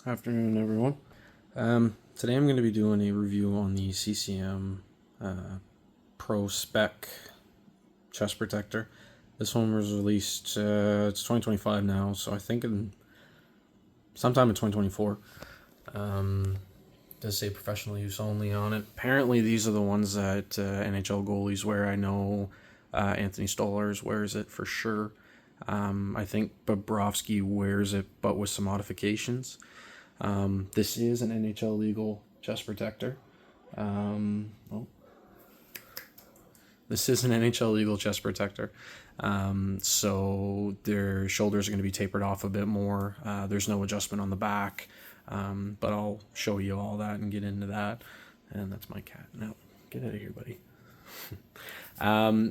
Afternoon, everyone. Today I'm going to be doing a review on the Ccm Pro Spec chest protector. This one was released, it's 2025 now, so I think sometime in 2024. Does say professional use only on it. Apparently these are the ones that NHL goalies wear. I know Anthony Stolarz wears it for sure. I think Bobrovsky wears it, but with some modifications. This is an NHL legal chest protector. This is an NHL legal chest protector. So their shoulders are going to be tapered off a bit more. There's no adjustment on the back, but I'll show you all that and get into that. And that's my cat. No, get out of here, buddy.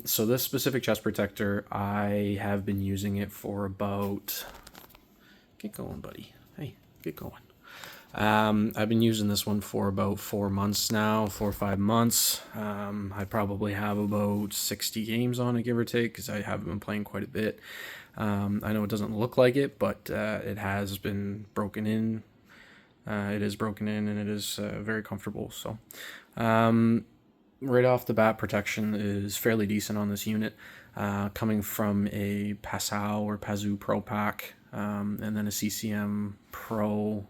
So this specific chest protector, I have been using it for about... Get going, buddy. Hey, get going. I've been using this one for about 4 months now, 4 or 5 months. I probably have about 60 games on it, give or take, because I have been playing quite a bit. I know it doesn't look like it, but it has been broken in. It is broken in, and it is very comfortable. So, right off the bat, protection is fairly decent on this unit, coming from a Pazoo Pro Pack, and then a Ccm Pro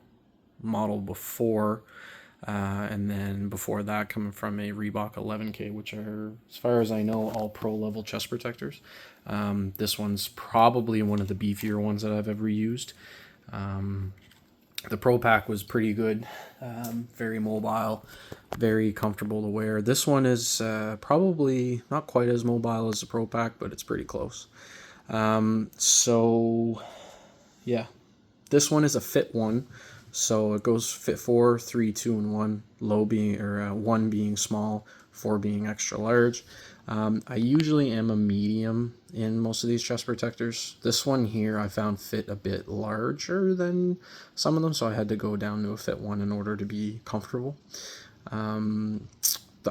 model before, and then before that coming from a Reebok 11K, which are, as far as I know, all pro level chest protectors. This one's probably one of the beefier ones that I've ever used. The Pro Pack was pretty good, very mobile, very comfortable to wear. This one is probably not quite as mobile as the Pro Pack, but it's pretty close. So yeah, this one is a fit one. So it goes fit 4, 3, 2, and 1. Low being, or 1 being small, 4 being extra large. I usually am a medium in most of these chest protectors. This one here I found fit a bit larger than some of them, so I had to go down to a fit 1 in order to be comfortable. The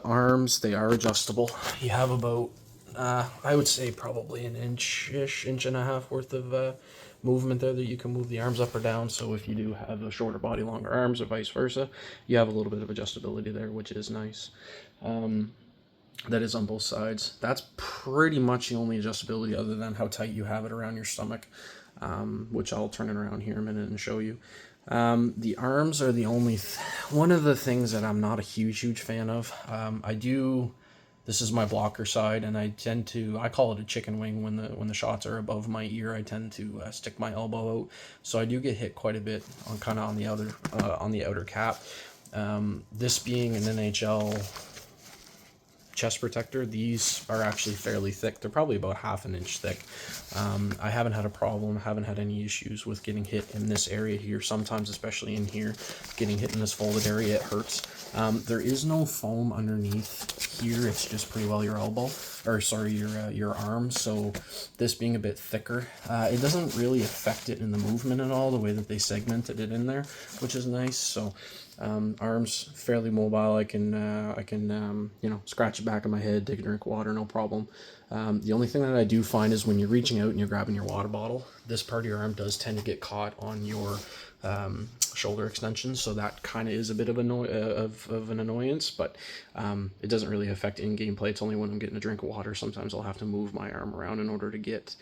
arms, they are adjustable. You have about, I would say probably an inch-ish, inch and a half worth of movement there that you can move the arms up or down. So if you do have a shorter body, longer arms, or vice versa, you have a little bit of adjustability there, which is nice. That is on both sides. That's pretty much the only adjustability other than how tight you have it around your stomach, which I'll turn it around here in a minute and show you. The arms are the only one of the things that I'm not a huge fan of. This is my blocker side, and I tend to, I call it a chicken wing when the shots are above my ear. I tend to stick my elbow out, so I do get hit quite a bit on kind of on the outer cap. This being an NHL chest protector, these are actually fairly thick. They're probably about ½ an inch thick. I haven't had a problem, haven't had any issues with getting hit in this area here. Sometimes, especially in here, getting hit in this folded area, it hurts. There is no foam underneath here. It's just pretty well your elbow, or sorry, your arm. So this being a bit thicker, it doesn't really affect it in the movement at all, the way that they segmented it in there, which is nice. So arms fairly mobile. I can you know, scratch the back of my head, take a drink of water, no problem. The only thing that I do find is when you're reaching out and you're grabbing your water bottle, this part of your arm does tend to get caught on your shoulder extensions, so that kind of is a bit of an annoyance, but it doesn't really affect in-game play. It's only when I'm getting a drink of water, sometimes I'll have to move my arm around in order to get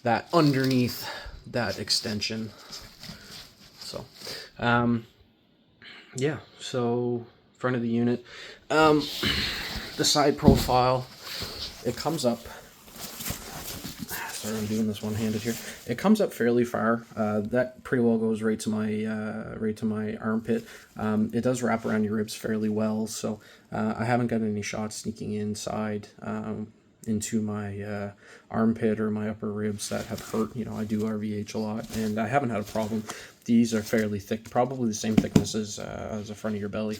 that underneath that extension. So yeah, so front of the unit, the side profile, it comes up, sorry, I'm doing this one-handed here. It comes up fairly far. That pretty well goes right to my armpit. It does wrap around your ribs fairly well, so I haven't got any shots sneaking inside into my armpit or my upper ribs that have hurt. You know, I do RVH a lot, and I haven't had a problem. These are fairly thick, probably the same thickness as the front of your belly.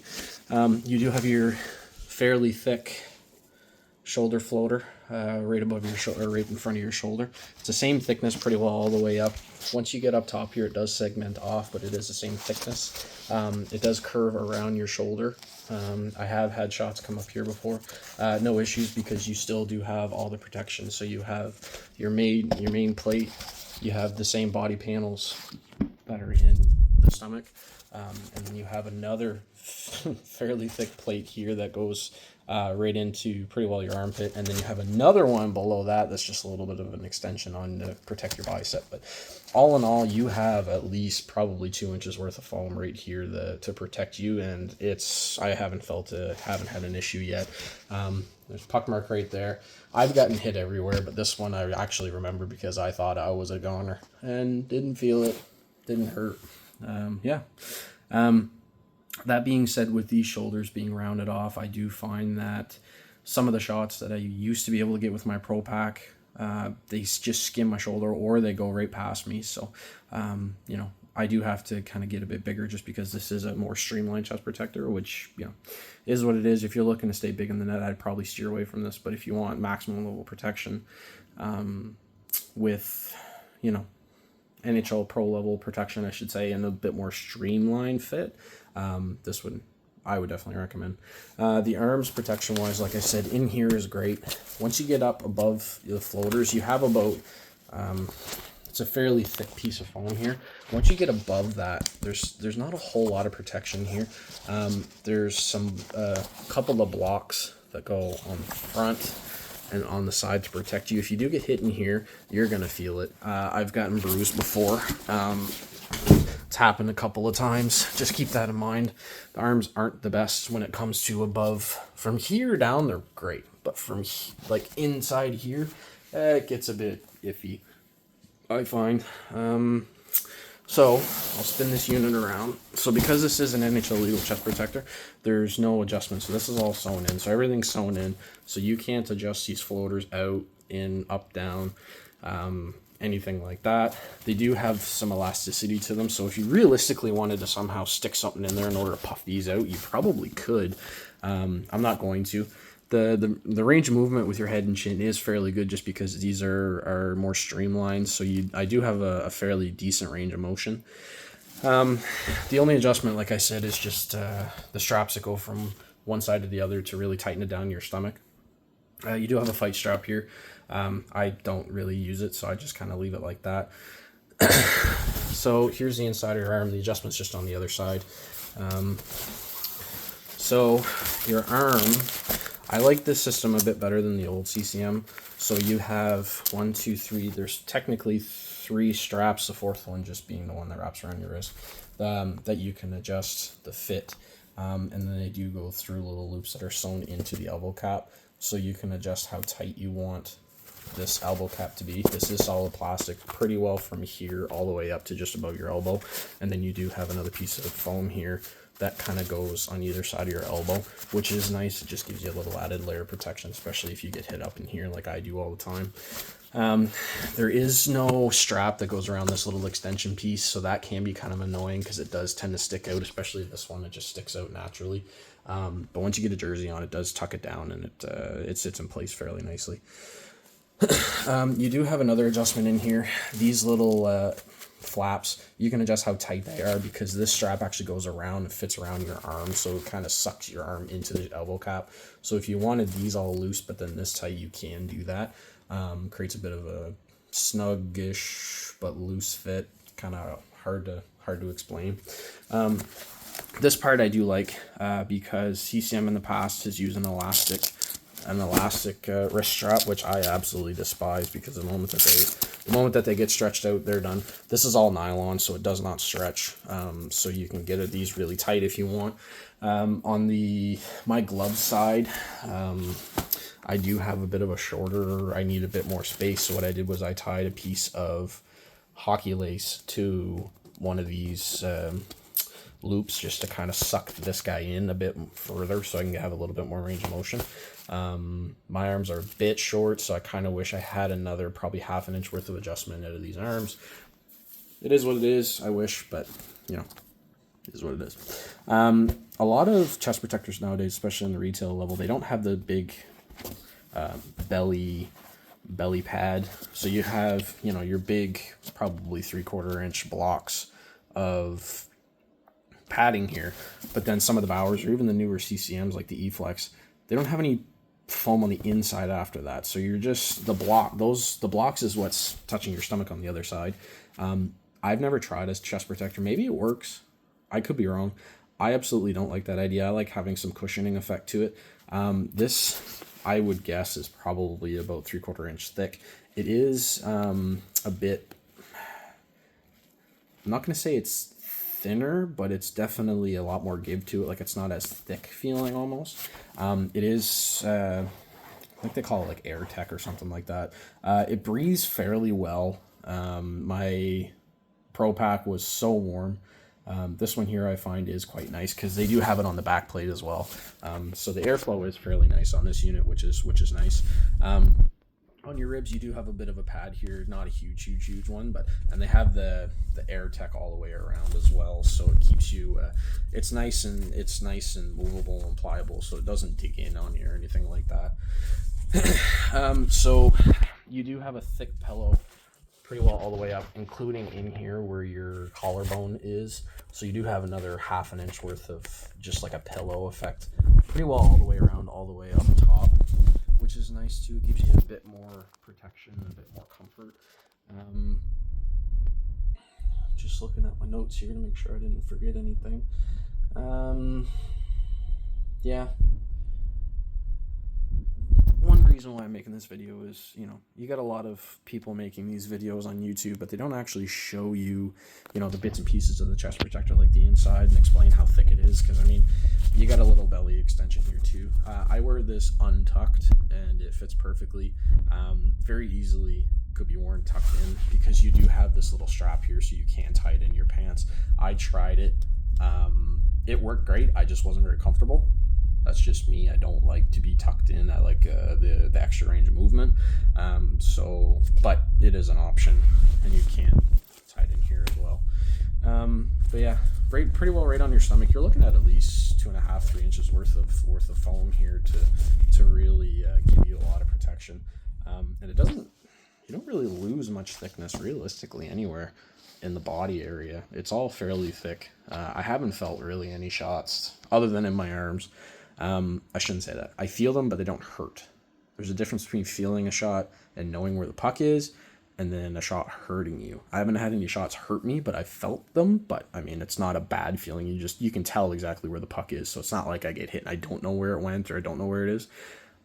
You do have your fairly thick shoulder floater right above your shoulder, right in front of your shoulder. It's the same thickness pretty well all the way up. Once you get up top here, it does segment off, but it is the same thickness. It does curve around your shoulder. I have had shots come up here before. No issues, because you still do have all the protection. So you have your main plate. You have the same body panels that are in the stomach. And then you have another fairly thick plate here that goes right into pretty well your armpit, and then you have another one below that that's just a little bit of an extension on to protect your bicep. But all in all, you have at least probably 2 inches worth of foam right here to protect you, and I haven't had an issue yet. There's a puck mark right there. I've gotten hit everywhere, but this one I actually remember because I thought I was a goner and didn't feel it, didn't hurt. That being said, with these shoulders being rounded off, I do find that some of the shots that I used to be able to get with my Pro Pack, they just skim my shoulder or they go right past me. So, I do have to kind of get a bit bigger just because this is a more streamlined chest protector, which, is what it is. If you're looking to stay big in the net, I'd probably steer away from this. But if you want maximum level protection with, NHL Pro level protection, I should say, and a bit more streamlined fit, I would definitely recommend. The arms protection wise, like I said, in here is great. Once you get up above the floaters, you have about, it's a fairly thick piece of foam here. Once you get above that, there's not a whole lot of protection here. There's some couple of blocks that go on the front and on the side to protect you. If you do get hit in here, you're gonna feel it. I've gotten bruised before. It's happened a couple of times. Just keep that in mind. The arms aren't the best when it comes to above. From here down, they're great, but from like inside here, it gets a bit iffy, I find. So I'll spin this unit around. So because this is an NHL legal chest protector, there's no adjustment. So this is all sewn in. So everything's sewn in. So you can't adjust these floaters out, in, up, down, anything like that. They do have some elasticity to them. So if you realistically wanted to somehow stick something in there in order to puff these out, you probably could. I'm not going to. The range of movement with your head and chin is fairly good just because these are more streamlined. So I do have a fairly decent range of motion. The only adjustment, like I said, is just the straps that go from one side to the other to really tighten it down your stomach. You do have a fight strap here. I don't really use it, so I just kind of leave it like that. So here's the inside of your arm. The adjustment's just on the other side. So your arm, I like this system a bit better than the old CCM. So you have 1, 2, 3. There's technically 3 straps, the fourth one just being the one that wraps around your wrist, that you can adjust the fit. And then they do go through little loops that are sewn into the elbow cap. So you can adjust how tight you want this elbow cap to be. This is solid plastic, pretty well from here all the way up to just above your elbow. And then you do have another piece of foam here that kind of goes on either side of your elbow, which is nice. It just gives you a little added layer of protection, especially if you get hit up in here like I do all the time. There is no strap that goes around this little extension piece, so that can be kind of annoying because it does tend to stick out, especially this one. It just sticks out naturally. But once you get a jersey on, it does tuck it down, and it sits in place fairly nicely. You do have another adjustment in here. These little flaps, you can adjust how tight they are because this strap actually goes around and fits around your arm, so it kind of sucks your arm into the elbow cap. So if you wanted these all loose but then this tight, you can do that. Creates a bit of a snuggish but loose fit, kind of hard to explain. This part I do like because CCM in the past has used an elastic wrist strap, which I absolutely despise because the moment that they get stretched out, they're done. This is all nylon, so it does not stretch. So you can get these really tight if you want. On my glove side, I do have a bit of a shorter. I need a bit more space. So what I did was I tied a piece of hockey lace to one of these loops just to kind of suck this guy in a bit further so I can have a little bit more range of motion. My arms are a bit short, so I kind of wish I had another probably ½ an inch worth of adjustment out of these arms. It is what it is, I wish, but it is what it is. A lot of chest protectors nowadays, especially in the retail level, they don't have the big belly pad. So you have, your big, probably 3/4 inch blocks of padding here, but then some of the Bowers or even the newer CCMs like the E-Flex, they don't have any foam on the inside after that. So you're just the blocks is what's touching your stomach on the other side. I've never tried a chest protector. Maybe it works. I could be wrong. I absolutely don't like that idea. I like having some cushioning effect to it. This, I would guess, is probably about 3/4 inch thick. It is a bit, I'm not going to say it's thinner, but it's definitely a lot more give to it. Like, it's not as thick feeling almost. It is, I think they call it like Air Tech or something like that. It breathes fairly well. My Pro Pack was so warm. This one here I find is quite nice because they do have it on the back plate as well. So the airflow is fairly nice on this unit, which is nice. On your ribs, you do have a bit of a pad here, not a huge one, but and they have the Air Tech all the way around as well, so it keeps you. It's nice and movable and pliable, so it doesn't dig in on you or anything like that. So you do have a thick pillow pretty well all the way up, including in here where your collarbone is. So you do have another 1/2 inch worth of just like a pillow effect, pretty well all the way around, all the way up top, which is nice too. It gives you a bit more protection, a bit more comfort. Just looking at my notes here to make sure I didn't forget anything. Yeah. One reason why I'm making this video is, you got a lot of people making these videos on YouTube, but they don't actually show you, the bits and pieces of the chest protector, like the inside, and explain how thick it is. Because, you got a little belly extension here too. I wear this untucked, and it fits perfectly. Very easily could be worn tucked in because you do have this little strap here, so you can tie it in your pants. I tried it. It worked great. I just wasn't very comfortable. That's just me. I don't like to be tucked in. I like the extra range of movement. But it is an option, and you can tie it in here as well. But yeah, pretty well right on your stomach. You're looking at least 2.5, 3 inches worth of foam here to really give you a lot of protection. And you don't really lose much thickness realistically anywhere in the body area. It's all fairly thick. I haven't felt really any shots other than in my arms. I shouldn't say that. I feel them, but they don't hurt. There's a difference between feeling a shot and knowing where the puck is, and then a shot hurting you. I haven't had any shots hurt me, but I felt them. But it's not a bad feeling. You can tell exactly where the puck is. So it's not like I get hit and I don't know where it went or I don't know where it is,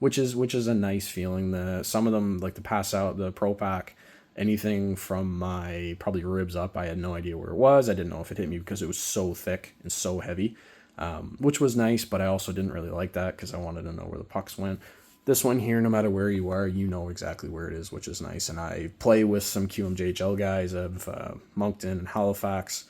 which is a nice feeling. Some of them, like the Pass Out, the Pro Pack, anything from my probably ribs up, I had no idea where it was. I didn't know if it hit me because it was so thick and so heavy. Which was nice, but I also didn't really like that because I wanted to know where the pucks went. This one here, no matter where you are, you know exactly where it is, which is nice. And I play with some QMJHL guys of Moncton and Halifax.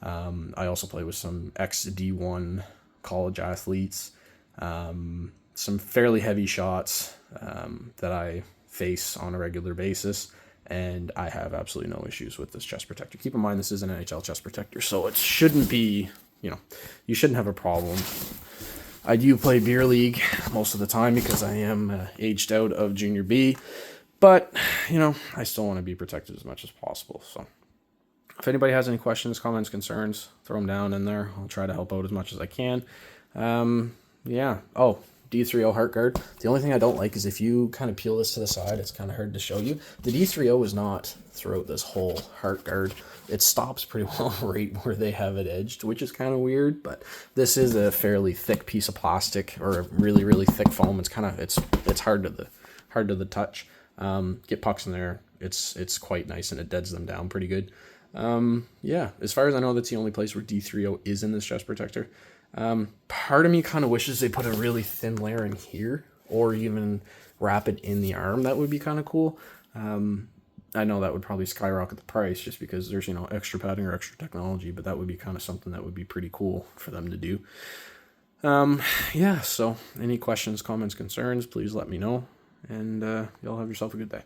I also play with some ex-D1 college athletes. Some fairly heavy shots that I face on a regular basis. And I have absolutely no issues with this chest protector. Keep in mind, this is an NHL chest protector, so it shouldn't be... you shouldn't have a problem. I do play beer league most of the time because I am aged out of junior B, but I still want to be protected as much as possible. So if anybody has any questions, comments, concerns, throw them down in there. I'll try to help out as much as I can. Yeah. Oh, D3O heart guard. The only thing I don't like is if you kind of peel this to the side, it's kind of hard to show you. The D3O is not throughout this whole heart guard. It stops pretty well right where they have it edged, which is kind of weird, but this is a fairly thick piece of plastic, or a really, really thick foam. It's hard to the touch. Get pucks in there. It's quite nice, and it deads them down pretty good. Yeah, as far as I know, that's the only place where D3O is in this chest protector. Part of me kind of wishes they put a really thin layer in here, or even wrap it in the arm. That would be kind of cool. I know that would probably skyrocket the price just because there's, extra padding or extra technology, but that would be kind of something that would be pretty cool for them to do. Yeah, so any questions, comments, concerns, please let me know, and y'all have yourself a good day.